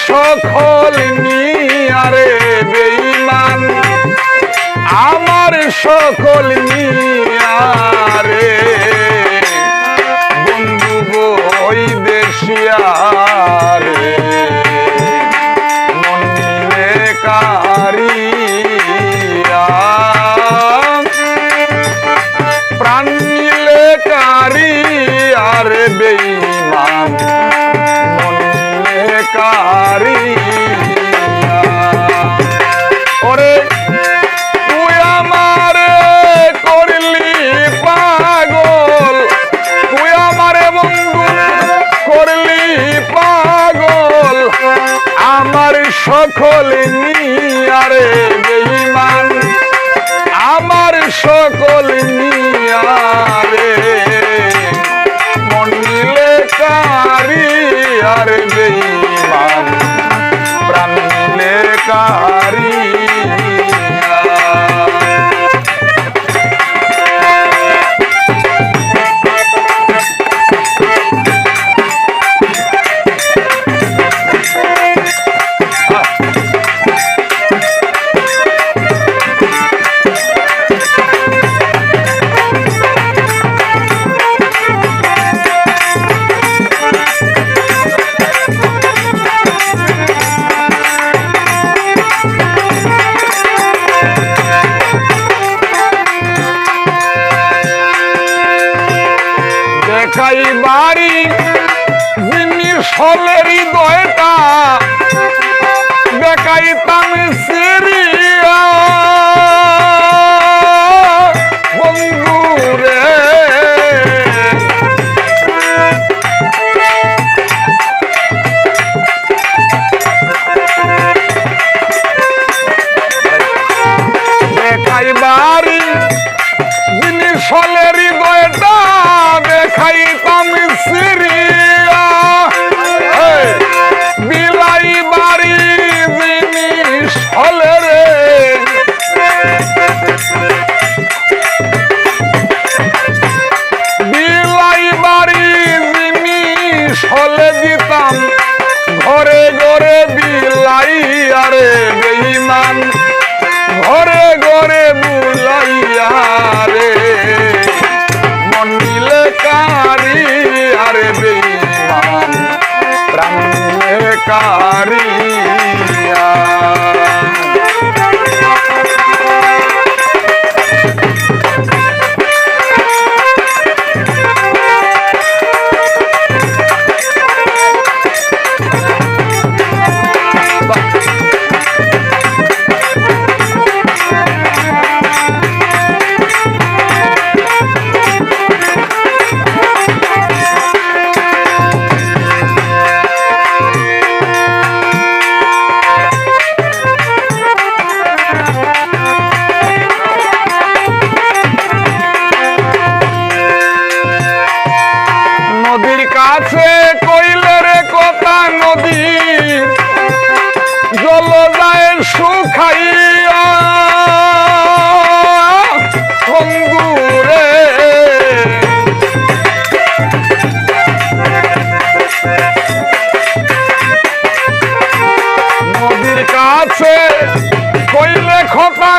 সকল নিয়ারে বেঈমান আমার সকল নিয়ারে বন্ধু বই দেশিয়ারে মন নিলে কারিয়া প্রাণ নিলে কারিয়ারে বেঈমান মন নিলে কারিয়া ওরে তুই আমারে করলি পাগল তুই আমারে বন্ধু করলি পাগল আমার সকল নিয়ারে বেঈমান আমার সকল নিয়ারে মন নিলে কারিয়ারে বেঈমান প্রাণ নিলে কারিয়া দেখাই বাড়ি জিনিস হলে হৃদয়টা দেখাইতাম সিরিয়া বন্ধু রে দেখাই বাড়ি জিনিস হলে হৃদয়টা দেখাইতাম সিরিয়া বিলাই বাড়ি জিনিস হলে রে বিলাই বাড়ি জিনিস হলে দিতাম ঘরে ঘরে বিলাই আরে বেঈমান ঘরে ঘরে বুলাইয়া রে মন নিলে কারিয়ারে বেঈমান প্রাণ নিলে কারিয়া নদীর কাছে কইলে রে কথা নদীর জল যায় শুকাইয়া বন্ধু রে নদীর কাছে কইলে কথা